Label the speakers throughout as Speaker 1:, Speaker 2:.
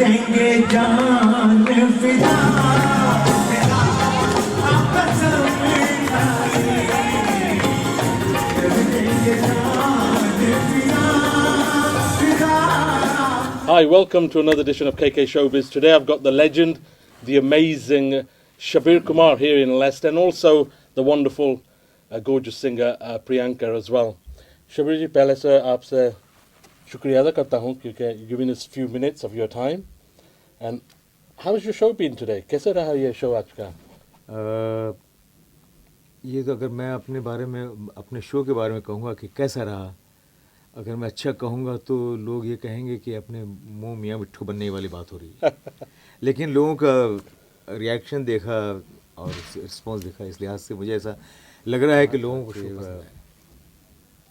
Speaker 1: देंगे जान फिदा तेरा आपस में कर देंगे जान फिदा फिदा.
Speaker 2: Hi, welcome to another edition of KK Showbiz. Today I've got the legend, the amazing Shabir Kumar here in Leicester, and also the wonderful, gorgeous singer Priyanka as well. Shabir ji, पहले से आपसे शुक्रिया अदा करता हूँ क्योंकि giving us a few minutes of your time. And how has your show been today? कैसे रहा ये show आज का?
Speaker 3: ये तो अगर मैं अपने बारे में अपने शो के बारे में कहूँगा कि कैसा रहा, अगर मैं अच्छा कहूँगा तो लोग ये कहेंगे कि अपने मुंह मियाँ मिट्ठू बनने वाली बात हो रही है. लेकिन लोगों का रिएक्शन देखा और रिस्पॉन्स देखा, इस लिहाज से मुझे ऐसा लग रहा है कि लोगों को शो पसंद है.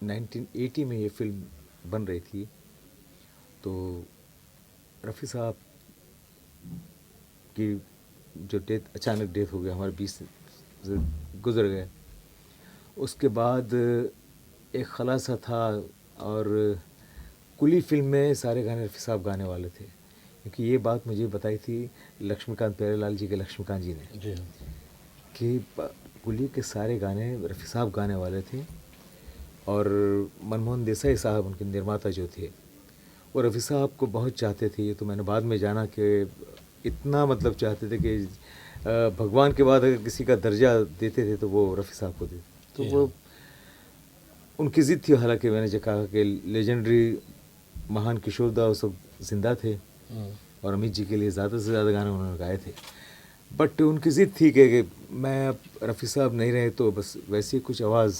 Speaker 3: 1980 में ये फिल्म बन रही थी तो रफ़ी साहब की जो अचानक डेथ हो गया, हमारे बीच से गुजर गए. उसके बाद एक खलासा था और कुली फिल्म में सारे गाने रफ़ी साहब गाने वाले थे, क्योंकि ये बात मुझे बताई थी लक्ष्मीकांत प्यारेलाल जी के लक्ष्मीकांत जी ने
Speaker 2: जी
Speaker 3: कि कुली के सारे गाने रफ़ी साहब गाने वाले थे. और मनमोहन देसाई साहब उनके निर्माता जो थे वो रफ़ी साहब को बहुत चाहते थे. ये तो मैंने बाद में जाना कि इतना मतलब चाहते थे कि भगवान के बाद अगर किसी का दर्जा देते थे तो वो रफ़ी साहब को देते. तो वो उनकी ज़िद थी. हालांकि मैंने जो कहा कि लेजेंडरी महान किशोर दा वो सब जिंदा थे और अमित जी के लिए ज़्यादा से ज़्यादा गाने उन्होंने गाए थे. बट उनकी ज़िद थी कि मैं अब रफ़ी साहब नहीं रहे तो बस वैसी कुछ आवाज़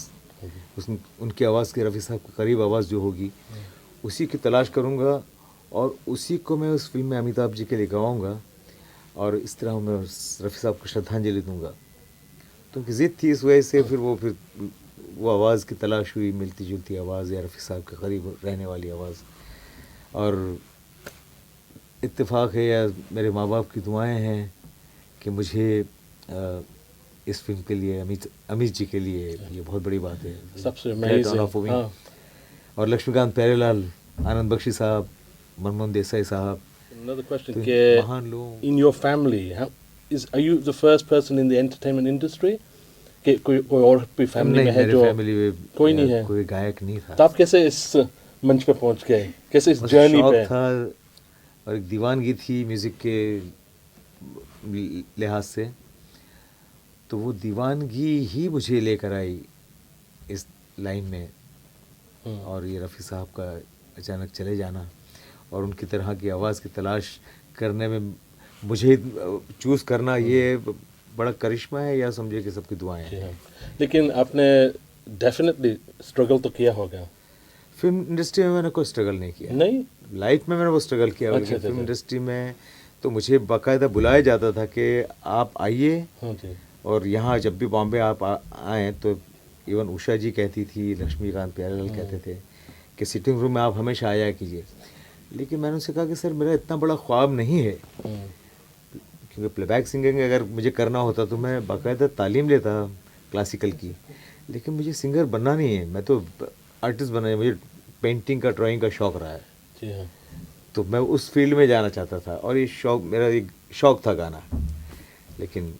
Speaker 3: उनकी आवाज़ के रफ़ी साहब के करीब आवाज़ जो होगी उसी की तलाश करूँगा और उसी को मैं उस फिल्म में अमिताभ जी के लिए गवाऊँगा और इस तरह मैं रफ़ी साहब को श्रद्धांजलि दूँगा. तो उनकी ज़िद थी, इस वजह से फिर वो आवाज़ की तलाश हुई, मिलती जुलती आवाज़ या रफ़ी साहब के करीब रहने वाली आवाज़. और इत्तेफाक है या मेरे माँ बाप की दुआएं हैं कि मुझे इस फिल्म के लिए अमित जी के लिए ये बहुत बड़ी बात है.
Speaker 2: सबसे अमेजिंग. हाँ.
Speaker 3: और लक्ष्मीकांत प्यारेलाल, आनंद बख्शी साहब, मनमोहन देसाई साहब.
Speaker 2: Another question.
Speaker 3: तो महान लोग.
Speaker 2: In your family, are you the first person in the entertainment industry? कि कोई और भी फैमिली में है जो
Speaker 3: फैमिली में
Speaker 2: कोई नहीं है,
Speaker 3: कोई गायक नहीं था.
Speaker 2: तो आप कैसे इस मंच पे पहुंच गए, कैसे इस जर्नी पे?
Speaker 3: था और एक दीवानगी थी म्यूज़िक के लिहाज से, तो वो दीवानगी ही मुझे लेकर आई इस लाइन में. और ये रफ़ी साहब का अचानक चले जाना और उनकी तरह की आवाज़ की तलाश करने में मुझे चूज़ करना, ये बड़ा करिश्मा है या समझिए कि सबकी दुआएं हैं.
Speaker 2: लेकिन आपने डेफिनेटली स्ट्रगल तो किया होगा.
Speaker 3: फिल्म इंडस्ट्री में मैंने कोई स्ट्रगल नहीं किया.
Speaker 2: नहीं,
Speaker 3: लाइफ में मैंने वो स्ट्रगल किया.
Speaker 2: अच्छा,
Speaker 3: फिल्म इंडस्ट्री में तो मुझे बाकायदा बुलाया जाता था कि आप आइए. और यहाँ जब भी बॉम्बे आप आएँ तो इवन उषा जी कहती थी, लक्ष्मीकांत प्यारेलाल कहते थे कि सिटिंग रूम में आप हमेशा आया कीजिए. लेकिन मैंने उनसे कहा कि सर मेरा इतना बड़ा ख्वाब नहीं है, क्योंकि प्लेबैक सिंगिंग अगर मुझे करना होता तो मैं बाकायदा तालीम लेता क्लासिकल की. लेकिन मुझे सिंगर बनना नहीं है, मैं तो आर्टिस्ट बनना है. मुझे पेंटिंग का, ड्राइंग का शौक़ रहा है. तो मैं उस फील्ड में जाना चाहता था और ये शौक़ मेरा एक शौक़ था गाना. लेकिन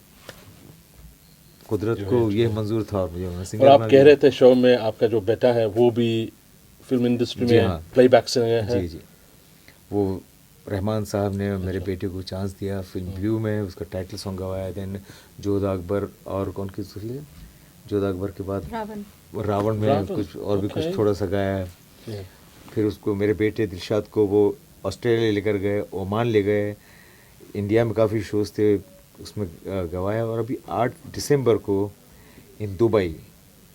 Speaker 3: कुदरत को ये मंजूर था और मुझे सिंगर.
Speaker 2: और आप कह रहे थे शो में आपका जो बेटा है वो भी फिल्म इंडस्ट्री में प्लेबैक सिंगर है.
Speaker 3: जी. वो रहमान साहब ने मेरे बेटे को चांस दिया फिल्म व्यू में, उसका टाइटल सॉन्ग गवाया. देन जोधा अकबर और कौन की फिल्म, जोधा अकबर के बाद रावण में कुछ और भी कुछ थोड़ा सा गाया है. फिर उसको मेरे बेटे दिलशाद को वो ऑस्ट्रेलिया लेकर गए, ओमान ले गए, इंडिया में काफ़ी शोज़ थे उसमें गवाया. और अभी 8 दिसंबर को in Dubai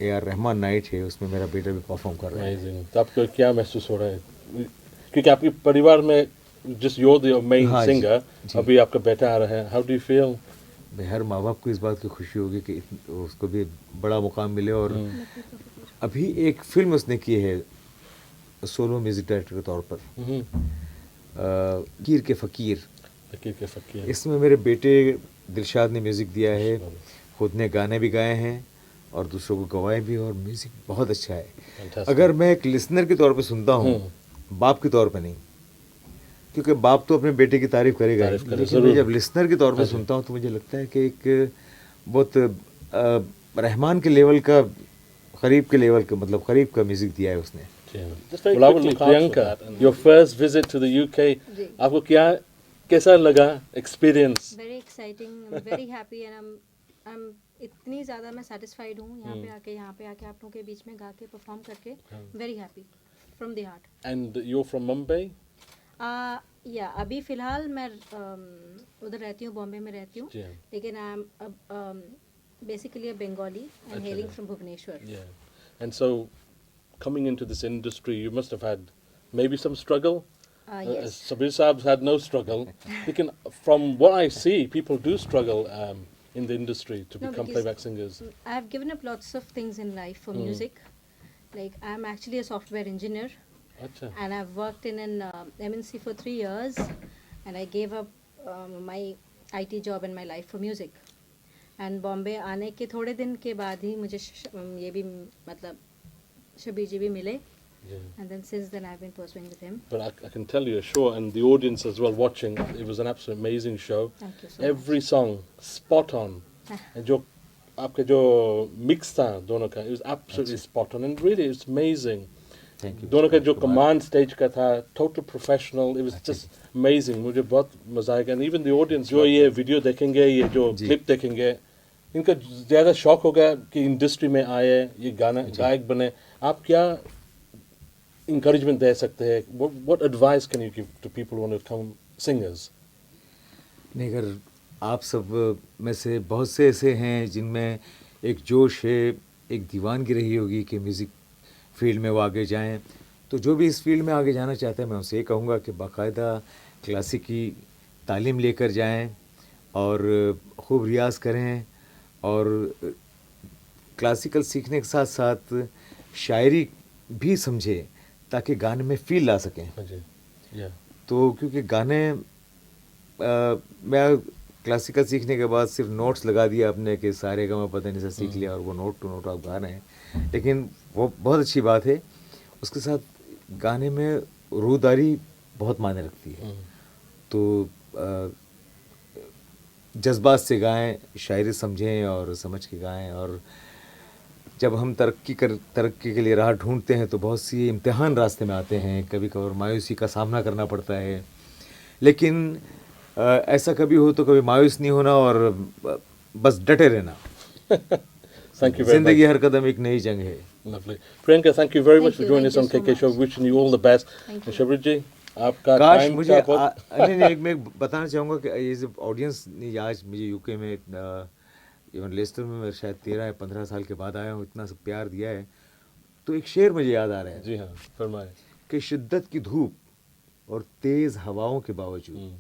Speaker 3: AR Rahman night है, उसमें मेरा बेटा भी परफॉर्म कर रहा है.
Speaker 2: तो आपको क्या महसूस हो रहा है, क्योंकि आपके परिवार में जिस you're the main singer, अभी आपका बेटा आ रहा है, how do you feel?
Speaker 3: हर माँ बाप को इस बात की खुशी होगी कि उसको भी बड़ा मुकाम मिले. और अभी एक फिल्म उसने की है सोलो म्यूजिक डायरेक्टर के तौर पर, फकीर के फकीर. इसमें मेरे बेटे दिलशाद ने म्यूज़िक दिया है, खुद ने गाने भी गाए हैं और दूसरों को गवाए भी, और म्यूज़िक बहुत अच्छा है. अगर मैं एक लिसनर के तौर पे सुनता हूँ, बाप के तौर पे नहीं, क्योंकि बाप तो अपने बेटे की तारीफ करेगा ही,
Speaker 2: तारीफ करे,
Speaker 3: लेकिन मैं
Speaker 2: ज़रूर।
Speaker 3: जब लिसनर के तौर पे सुनता हूँ तो मुझे लगता है कि एक बहुत रहमान के लेवल का, करीब के लेवल का, मतलब करीब का म्यूजिक दिया है उसने.
Speaker 4: Just very
Speaker 2: Well, I would
Speaker 4: quickly,
Speaker 2: look out for
Speaker 4: Priyanka,
Speaker 2: that and-
Speaker 4: your first visit to the UK,
Speaker 5: जी.
Speaker 4: आपको क्या कैसा लगा experience?
Speaker 5: Very exciting, very happy and I am इतनी ज़्यादा मैं सेटिस्फाइड हूँ यहाँ पे आके आप लोगों के बीच में गा के परफॉर्म करके. Very happy from the heart.
Speaker 4: And you from Mumbai?
Speaker 5: या अभी फ़िलहाल मैं उधर रहती हूँ, बॉम्बे में रहती हूँ,
Speaker 4: जी हाँ.
Speaker 5: लेकिन I am basically a Bengali and hailing from Bhubaneswar.
Speaker 4: Yeah. And so, coming into this industry, you must have had maybe some struggle.
Speaker 5: Yes.
Speaker 4: Sabir Saab's had no struggle. Lekin from what I see, people do struggle in the industry to
Speaker 5: No,
Speaker 4: become
Speaker 5: because-
Speaker 4: playback singers.
Speaker 5: I have given up lots of things in life for music. Like I am actually a software engineer.
Speaker 4: Acha.
Speaker 5: And I've worked in an MNC for 3 years, and I gave up my IT job and my life for music. And Bombay आने के थोड़े दिन के बाद ही मुझे ये भी मतलब शबीर जी भी मिले.
Speaker 4: Yeah.
Speaker 5: And then since then I've been pursuing with him.
Speaker 4: But I can tell you, sure, and the audience as well watching, it was an absolute amazing show.
Speaker 5: Thank you so
Speaker 4: Every song spot on. And जो आपके जो mix था दोनों का, it was absolutely spot on, and really it's amazing.
Speaker 3: Thank you.
Speaker 4: दोनों का जो command stage का था, total professional, it was just amazing. मुझे बहुत मजा आएगा. And even the audience जो ये वीडियो देखेंगे, ये जो
Speaker 3: जी.
Speaker 4: क्लिप देखेंगे, इनका ज़्यादा शौक होगा कि इंडस्ट्री में आए, ये गाना गायक बने. आप क्या encouragement दे सकते हैं? What advice can you give to people who want to become singers?
Speaker 3: नहीं, अगर आप सब में से बहुत से ऐसे हैं जिनमें एक जोश है, एक दीवानगी रही होगी कि म्यूज़िक फील्ड में वो आगे जाएं, तो जो भी इस फील्ड में आगे जाना चाहते हैं मैं उनसे ये कहूँगा कि बाकायदा क्लासिकी तालीम लेकर जाएं और खूब रियाज़ करें, और क्लासिकल सीखने के साथ साथ शायरी भी समझें ताकि गाने में फील ला सकें.
Speaker 4: हाँ जी. Yeah.
Speaker 3: तो क्योंकि गाने मैं क्लासिकल सीखने के बाद सिर्फ नोट्स लगा दिया अपने कि सारे गा मैं पता नहीं से सीख लिया और वो नोट टू नोट आप गा रहे हैं, लेकिन वो बहुत अच्छी बात है. उसके साथ गाने में रूहदारी बहुत मायने रखती है. तो जज्बात से गाएं, शायरी समझें और समझ के गाएं. और जब हम तरक्की के लिए राह ढूंढते हैं तो बहुत सी इम्तिहान रास्ते में आते हैं, कभी कभार मायूसी का सामना करना पड़ता है, लेकिन ऐसा कभी हो तो कभी मायूस नहीं होना और बस डटे रहना.
Speaker 4: Thank you very
Speaker 3: जिंदगी
Speaker 4: much.
Speaker 3: हर कदम एक नई जंग है.
Speaker 4: Lovely. Priyanka, thank you very
Speaker 5: Thank
Speaker 4: much for
Speaker 5: you,
Speaker 4: joining
Speaker 5: thank
Speaker 4: us on
Speaker 5: you so
Speaker 4: KK Show.
Speaker 5: much.
Speaker 4: Wishing you all the best.
Speaker 5: Thank you.
Speaker 4: Shabir जी, आपका
Speaker 3: काश
Speaker 4: टाइम
Speaker 3: मुझे
Speaker 4: का बहुत
Speaker 3: नहीं, मैं बताना चाहूँगा कि ये जो ऑडियंस ने आज मुझे यूके में इवन लेस्टर में मैं शायद 13 या 15 साल के बाद आया हूँ, इतना सब प्यार दिया है, तो एक शेर मुझे याद आ रहा है
Speaker 4: जी हाँ, फरमाए.
Speaker 3: कि शिद्दत की धूप और तेज़ हवाओं के बावजूद,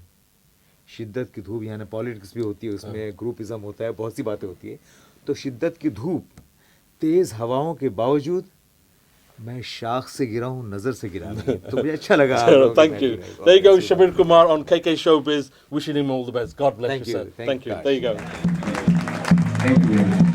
Speaker 3: शिद्दत की धूप यानी पॉलिटिक्स भी होती है, उसमें ग्रुपिज्म होता है, बहुत सी बातें होती है, तो शिद्दत की धूप तेज़ हवाओं के बावजूद मैं शाख से गिरा हूँ, नज़र से गिरा नहीं. तो मुझे अच्छा लगा.
Speaker 4: Thank you. There you go, Shabir Kumar on KK Showbiz. Wishing him all the best. God bless
Speaker 3: Thank
Speaker 4: you,
Speaker 3: you.
Speaker 4: sir.
Speaker 3: Thank
Speaker 4: Thank you.
Speaker 3: you.
Speaker 4: There you go.
Speaker 1: Thank you.